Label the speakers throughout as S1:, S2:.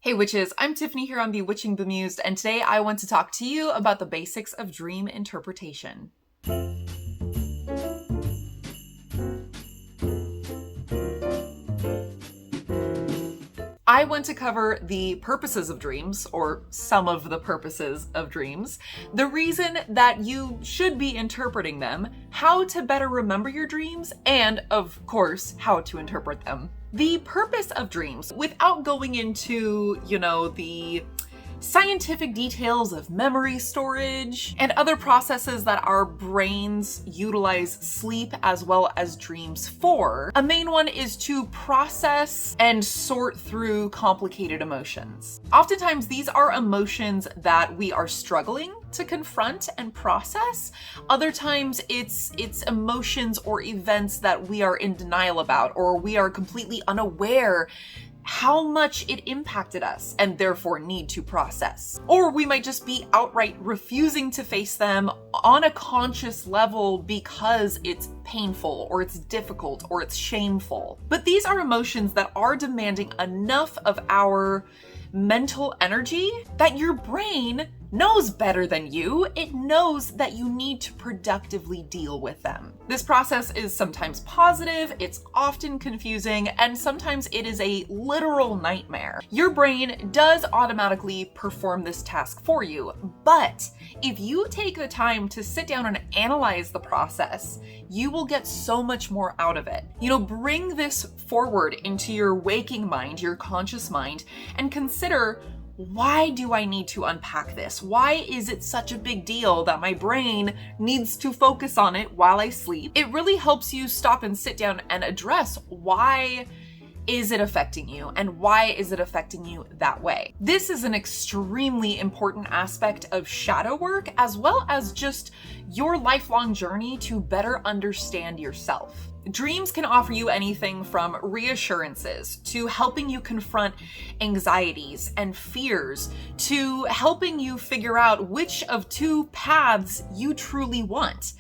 S1: Hey witches, I'm Tiffany here on Bewitching.Bemused, and today I want to talk to you about the basics of dream interpretation. I want to cover the purposes of dreams, or some of the purposes of dreams, the reason that you should be interpreting them, how to better remember your dreams, and of course, how to interpret them. The purpose of dreams, without going into, the scientific details of memory storage and other processes that our brains utilize sleep as well as dreams for. A main one is to process and sort through complicated emotions. Oftentimes, these are emotions that we are struggling to confront and process. Other times it's emotions or events that we are in denial about, or we are completely unaware how much it impacted us and therefore need to process. Or we might just be outright refusing to face them on a conscious level because it's painful or it's difficult or it's shameful. But these are emotions that are demanding enough of our mental energy that your brain knows better than you. It knows that you need to productively deal with them. This process is sometimes positive, it's often confusing, and sometimes it is a literal nightmare. Your brain does automatically perform this task for you, but if you take the time to sit down and analyze the process, you will get so much more out of it. Bring this forward into your waking mind, your conscious mind, and consider, why do I need to unpack this? Why is it such a big deal that my brain needs to focus on it while I sleep? It really helps you stop and sit down and address, why is it affecting you and why is it affecting you that way? This is an extremely important aspect of shadow work, as well as just your lifelong journey to better understand yourself. Dreams can offer you anything from reassurances to helping you confront anxieties and fears to helping you figure out which of two paths you truly want.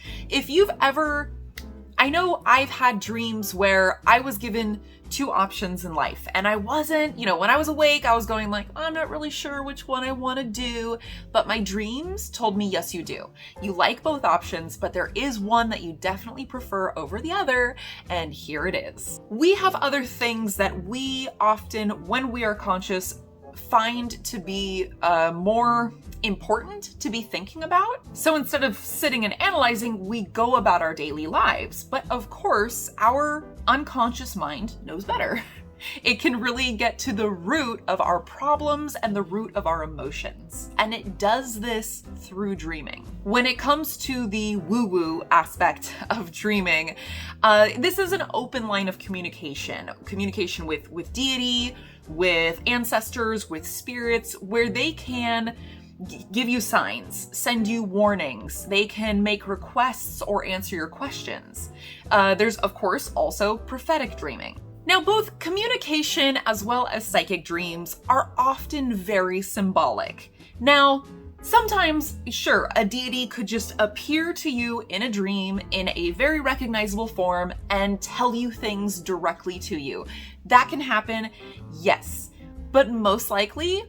S1: I know I've had dreams where I was given two options in life, and I wasn't, when I was awake, I was going like, I'm not really sure which one I want to do, but my dreams told me, yes, you do. You like both options, but there is one that you definitely prefer over the other, and here it is. We have other things that we often, when we are conscious, find to be more important to be thinking about. So instead of sitting and analyzing, we go about our daily lives. But of course, our unconscious mind knows better. It can really get to the root of our problems and the root of our emotions. And it does this through dreaming. When it comes to the woo-woo aspect of dreaming, this is an open line of communication with deity, with ancestors, with spirits, where they can give you signs, send you warnings. They can make requests or answer your questions. There's, of course, also prophetic dreaming. Now, both communication as well as psychic dreams are often very symbolic. Now, sometimes, sure, a deity could just appear to you in a dream in a very recognizable form and tell you things directly to you. That can happen, yes, but most likely,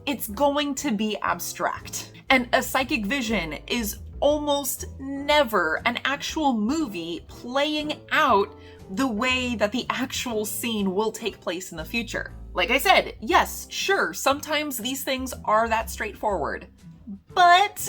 S1: it's going to be abstract. And a psychic vision is almost never an actual movie playing out the way that the actual scene will take place in the future. Like I said, yes, sure, sometimes these things are that straightforward, but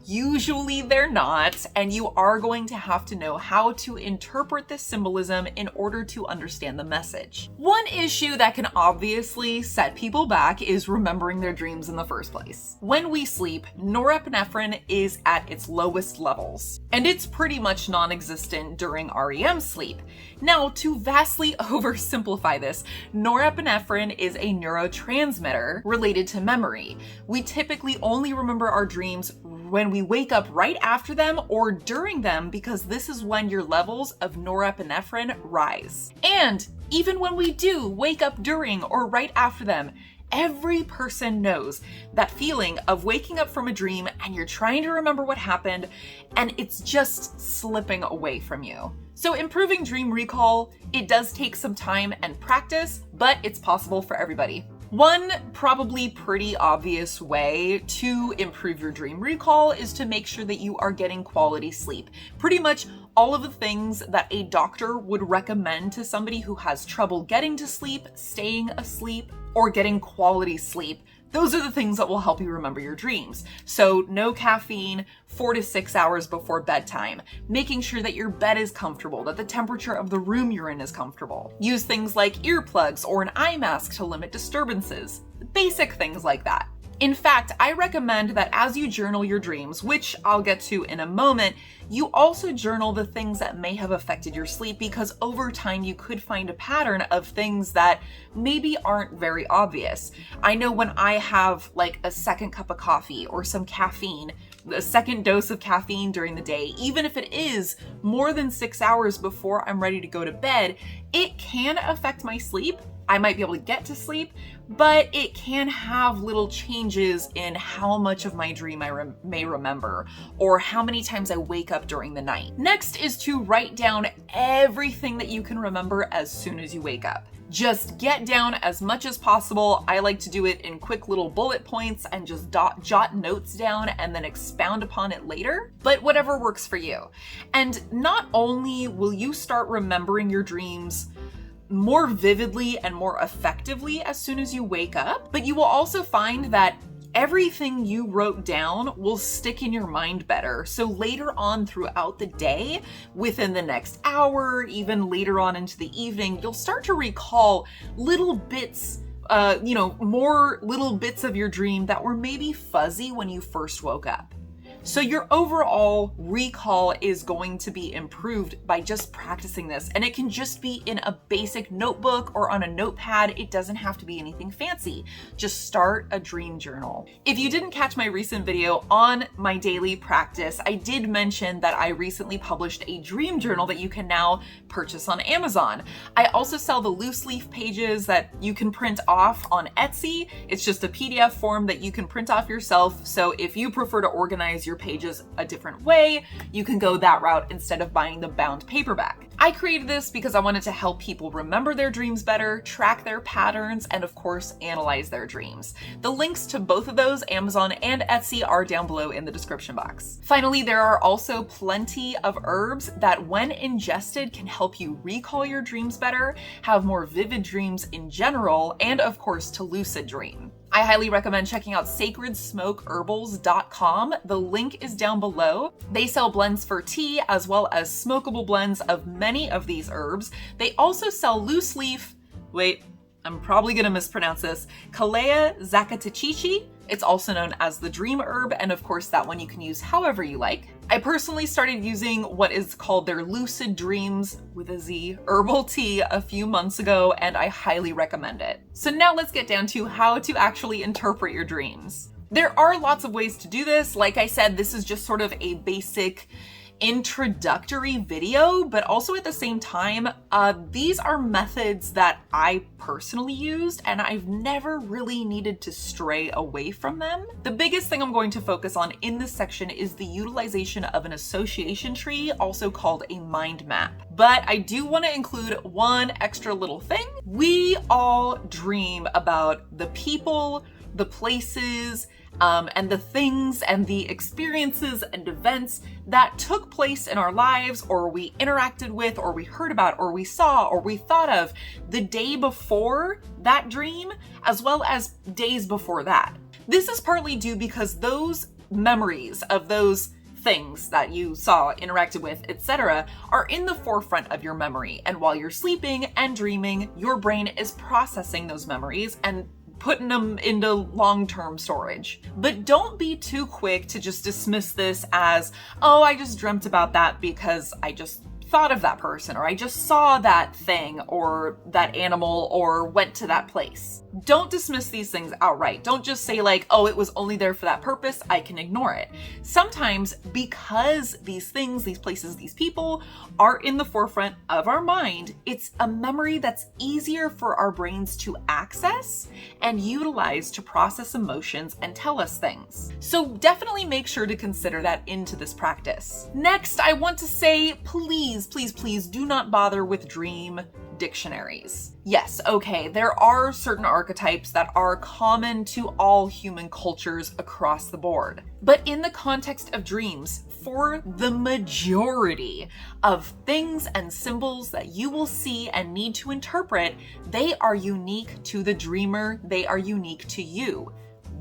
S1: usually they're not, and you are going to have to know how to interpret this symbolism in order to understand the message. One issue that can obviously set people back is remembering their dreams in the first place. When we sleep, norepinephrine is at its lowest levels, and it's pretty much non-existent during REM sleep. Now, to vastly oversimplify this, norepinephrine is a neurotransmitter related to memory. We typically only remember our dreams when we wake up right after them or during them, because this is when your levels of norepinephrine rise. And even when we do wake up during or right after them, every person knows that feeling of waking up from a dream and you're trying to remember what happened and it's just slipping away from you. So improving dream recall, it does take some time and practice, but it's possible for everybody. One probably pretty obvious way to improve your dream recall is to make sure that you are getting quality sleep. Pretty much all of the things that a doctor would recommend to somebody who has trouble getting to sleep, staying asleep, or getting quality sleep. Those are the things that will help you remember your dreams. So no caffeine 4 to 6 hours before bedtime, making sure that your bed is comfortable, that the temperature of the room you're in is comfortable. Use things like earplugs or an eye mask to limit disturbances. Basic things like that. In fact, I recommend that as you journal your dreams, which I'll get to in a moment, you also journal the things that may have affected your sleep, because over time you could find a pattern of things that maybe aren't very obvious. I know when I have like a second cup of coffee or some caffeine, a second dose of caffeine during the day, even if it is more than 6 hours before I'm ready to go to bed, it can affect my sleep. I might be able to get to sleep, but it can have little changes in how much of my dream I may remember, or how many times I wake up during the night. Next is to write down everything that you can remember as soon as you wake up. Just get down as much as possible. I like to do it in quick little bullet points and just jot notes down and then expound upon it later, but whatever works for you. And not only will you start remembering your dreams more vividly and more effectively as soon as you wake up, but you will also find that everything you wrote down will stick in your mind better. So later on throughout the day, within the next hour, even later on into the evening, you'll start to recall little bits, more little bits of your dream that were maybe fuzzy when you first woke up. So your overall recall is going to be improved by just practicing this. And it can just be in a basic notebook or on a notepad. It doesn't have to be anything fancy. Just start a dream journal. If you didn't catch my recent video on my daily practice, I did mention that I recently published a dream journal that you can now purchase on Amazon. I also sell the loose leaf pages that you can print off on Etsy. It's just a PDF form that you can print off yourself. So if you prefer to organize your pages a different way, you can go that route instead of buying the bound paperback. I created this because I wanted to help people remember their dreams better, track their patterns, and of course, analyze their dreams. The links to both of those, Amazon and Etsy, are down below in the description box. Finally, there are also plenty of herbs that when ingested can help you recall your dreams better, have more vivid dreams in general, and of course, to lucid dream. I highly recommend checking out sacredsmokeherbals.com. The link is down below. They sell blends for tea as well as smokable blends of many of these herbs. They also sell loose leaf, I'm probably gonna mispronounce this, Calea Zacatechinchi. It's also known as the dream herb, and of course that one you can use however you like. I personally started using what is called their Lucid Dreams with a Z herbal tea a few months ago, and I highly recommend it. So now let's get down to how to actually interpret your dreams. There are lots of ways to do this. Like I said, this is just sort of a basic introductory video, but also at the same time, these are methods that I personally used and I've never really needed to stray away from them. The biggest thing I'm going to focus on in this section is the utilization of an association tree, also called a mind map. But I do want to include one extra little thing. We all dream about the people, the places, and the things and the experiences and events that took place in our lives, or we interacted with, or we heard about, or we saw, or we thought of the day before that dream, as well as days before that. This is partly due because those memories of those things that you saw, interacted with, etc., are in the forefront of your memory. And while you're sleeping and dreaming, your brain is processing those memories and putting them into long-term storage. But don't be too quick to just dismiss this as, oh, I just dreamt about that because I just thought of that person, or I just saw that thing or that animal or went to that place. Don't dismiss these things outright. Don't just say like, oh, it was only there for that purpose, I can ignore it. Sometimes because these things, these places, these people are in the forefront of our mind, it's a memory that's easier for our brains to access and utilize to process emotions and tell us things. So definitely make sure to consider that into this practice. Next, I want to say, please do not bother with dream dictionaries. Yes, okay, there are certain archetypes that are common to all human cultures across the board. But in the context of dreams, for the majority of things and symbols that you will see and need to interpret, they are unique to the dreamer, they are unique to you.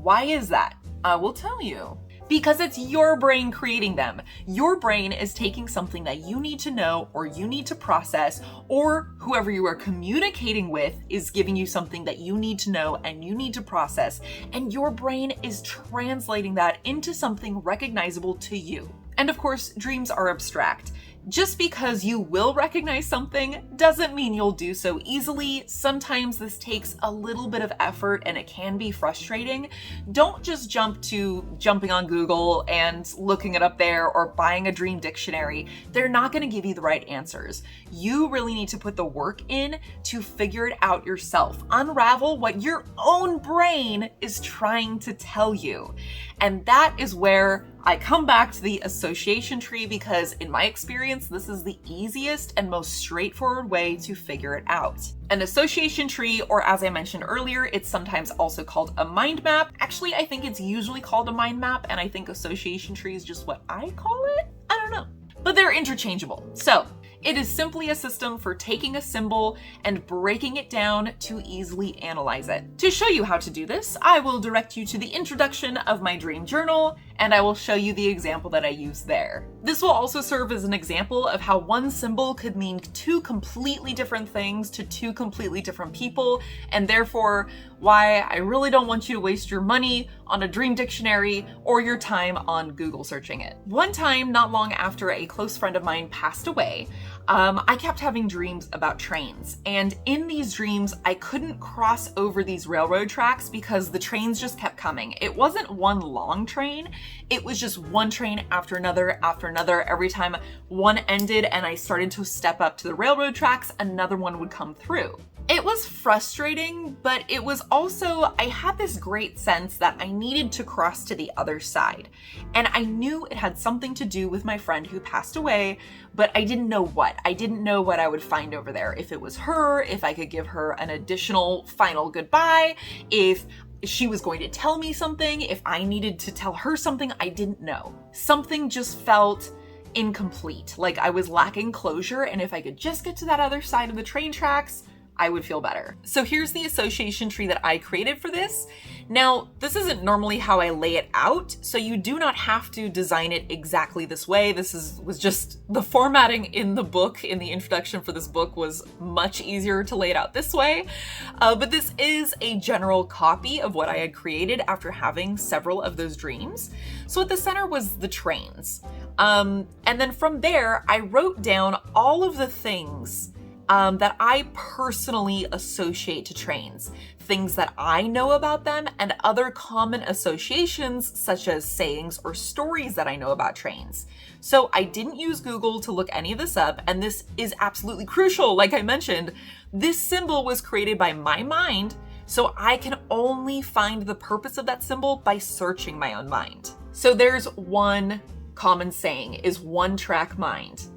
S1: Why is that? I will tell you. Because it's your brain creating them. Your brain is taking something that you need to know or you need to process, or whoever you are communicating with is giving you something that you need to know and you need to process, and your brain is translating that into something recognizable to you. And of course, dreams are abstract. Just because you will recognize something doesn't mean you'll do so easily. Sometimes this takes a little bit of effort and it can be frustrating. Don't just jumping on Google and looking it up there or buying a dream dictionary. They're not going to give you the right answers. You really need to put the work in to figure it out yourself. Unravel what your own brain is trying to tell you. And that is where I come back to the association tree, because in my experience, this is the easiest and most straightforward way to figure it out. An association tree, or as I mentioned earlier, it's sometimes also called a mind map. Actually, I think it's usually called a mind map, and I think association tree is just what I call it. I don't know. But they're interchangeable. So it is simply a system for taking a symbol and breaking it down to easily analyze it. To show you how to do this, I will direct you to the introduction of my dream journal, and I will show you the example that I use there. This will also serve as an example of how one symbol could mean two completely different things to two completely different people, and therefore why I really don't want you to waste your money on a dream dictionary or your time on Google searching it. One time, not long after a close friend of mine passed away, I kept having dreams about trains. And in these dreams, I couldn't cross over these railroad tracks because the trains just kept coming. It wasn't one long train. It was just one train after another after another. Every time one ended and I started to step up to the railroad tracks, another one would come through. It was frustrating, but it was also, I had this great sense that I needed to cross to the other side. And I knew it had something to do with my friend who passed away, but I didn't know what. I didn't know what I would find over there. If it was her, if I could give her an additional final goodbye, if she was going to tell me something, if I needed to tell her something, I didn't know. Something just felt incomplete, like I was lacking closure, and if I could just get to that other side of the train tracks, I would feel better. So here's the association tree that I created for this. Now, this isn't normally how I lay it out, so you do not have to design it exactly this way. This was just the formatting in the book, in the introduction for this book, was much easier to lay it out this way. But this is a general copy of what I had created after having several of those dreams. So at the center was the trains. And then from there, I wrote down all of the things that I personally associate to trains, things that I know about them, and other common associations such as sayings or stories that I know about trains. So I didn't use Google to look any of this up, and this is absolutely crucial. Like I mentioned, this symbol was created by my mind, so I can only find the purpose of that symbol by searching my own mind. So there's one common saying, is one track mind.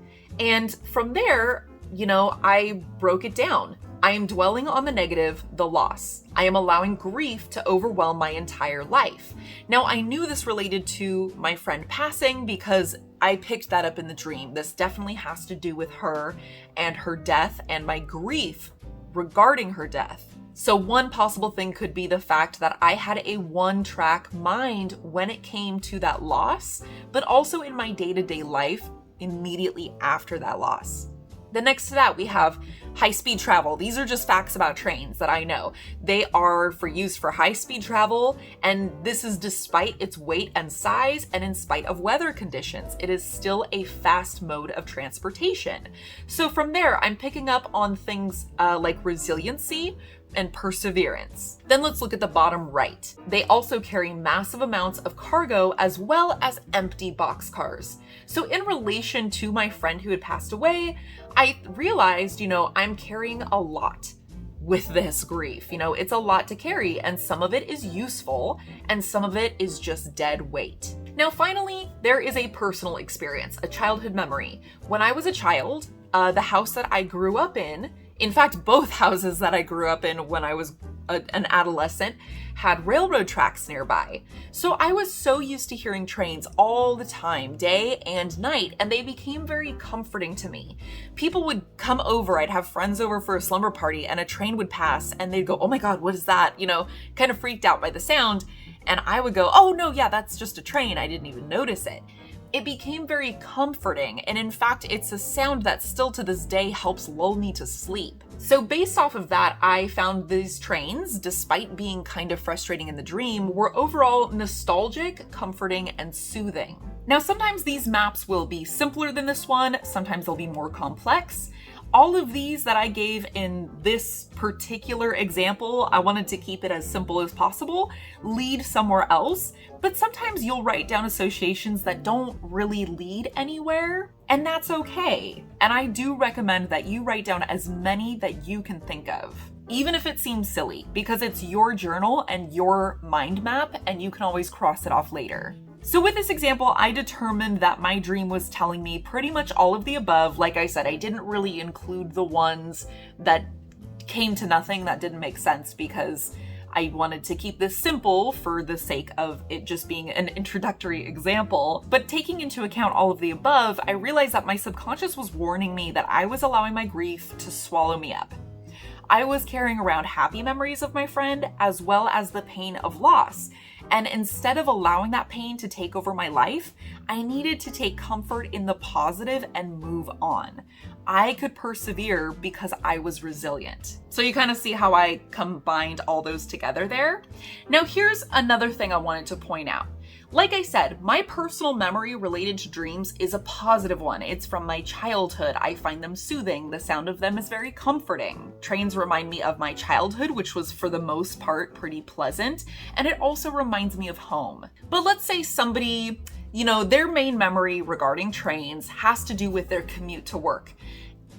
S1: And from there, I broke it down. I am dwelling on the negative, the loss. I am allowing grief to overwhelm my entire life. Now, I knew this related to my friend passing because I picked that up in the dream. This definitely has to do with her and her death and my grief regarding her death. So one possible thing could be the fact that I had a one-track mind when it came to that loss, but also in my day-to-day life immediately after that loss. Then next to that, we have high-speed travel. These are just facts about trains that I know. They are for use for high-speed travel, and this is despite its weight and size, and in spite of weather conditions. It is still a fast mode of transportation. So from there, I'm picking up on things like resiliency and perseverance. Then let's look at the bottom right. They also carry massive amounts of cargo as well as empty boxcars. So in relation to my friend who had passed away, I realized, I'm carrying a lot with this grief. It's a lot to carry, and some of it is useful and some of it is just dead weight. Now, finally, there is a personal experience, a childhood memory. When I was a child, the house that I grew up in In fact, both houses that I grew up in when I was an adolescent had railroad tracks nearby. So I was so used to hearing trains all the time, day and night, and they became very comforting to me. People would come over, I'd have friends over for a slumber party, and a train would pass, and they'd go, "Oh my God, what is that?" You know, kind of freaked out by the sound. And I would go, "Oh no, yeah, that's just a train. I didn't even notice it." It became very comforting, and in fact, it's a sound that still to this day helps lull me to sleep. So based off of that, I found these trains, despite being kind of frustrating in the dream, were overall nostalgic, comforting, and soothing. Now, sometimes these maps will be simpler than this one, sometimes they'll be more complex. All of these that I gave in this particular example, I wanted to keep it as simple as possible, lead somewhere else, but sometimes you'll write down associations that don't really lead anywhere, and that's okay. And I do recommend that you write down as many that you can think of, even if it seems silly, because it's your journal and your mind map, and you can always cross it off later. So with this example, I determined that my dream was telling me pretty much all of the above. Like I said, I didn't really include the ones that came to nothing, that didn't make sense, because I wanted to keep this simple for the sake of it just being an introductory example. But taking into account all of the above, I realized that my subconscious was warning me that I was allowing my grief to swallow me up. I was carrying around happy memories of my friend as well as the pain of loss. And instead of allowing that pain to take over my life, I needed to take comfort in the positive and move on. I could persevere because I was resilient. So you kind of see how I combined all those together there. Now here's another thing I wanted to point out. Like I said, my personal memory related to dreams is a positive one. It's from my childhood. I find them soothing. The sound of them is very comforting. Trains remind me of my childhood, which was for the most part pretty pleasant. And it also reminds me of home. But let's say somebody, their main memory regarding trains has to do with their commute to work.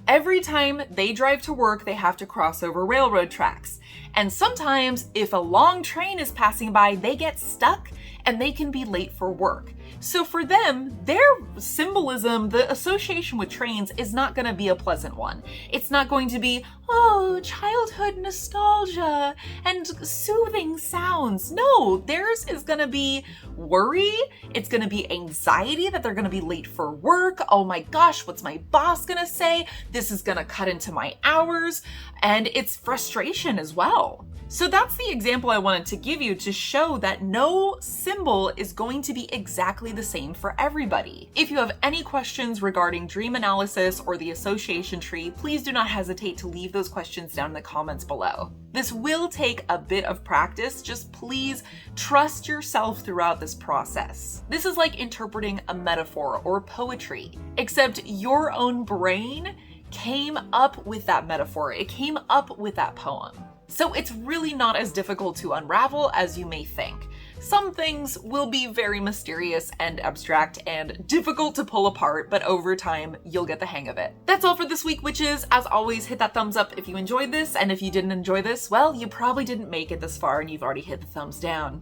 S1: Every time they drive to work, they have to cross over railroad tracks. And sometimes if a long train is passing by, they get stuck and they can be late for work. So for them, their symbolism, the association with trains is not going to be a pleasant one. It's not going to be, oh, childhood nostalgia and soothing sounds. No, theirs is going to be worry. It's going to be anxiety that they're going to be late for work. Oh my gosh, what's my boss going to say? This is going to cut into my hours. And it's frustration as well. So that's the example I wanted to give you to show that no symbol is going to be exactly the same for everybody. If you have any questions regarding dream analysis or the association tree, please do not hesitate to leave those questions down in the comments below. This will take a bit of practice, just please trust yourself throughout this process. This is like interpreting a metaphor or poetry, except your own brain came up with that metaphor. It came up with that poem. So it's really not as difficult to unravel as you may think. Some things will be very mysterious and abstract and difficult to pull apart, but over time, you'll get the hang of it. That's all for this week, witches. As always, hit that thumbs up if you enjoyed this, and if you didn't enjoy this, well, you probably didn't make it this far and you've already hit the thumbs down.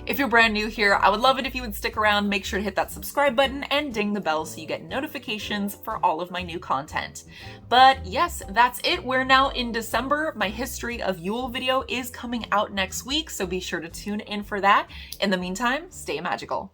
S1: If you're brand new here, I would love it if you would stick around, make sure to hit that subscribe button and ding the bell so you get notifications for all of my new content. But yes, that's it. We're now in December. My History of Yule video is coming out next week, so be sure to tune in for that. In the meantime, stay magical.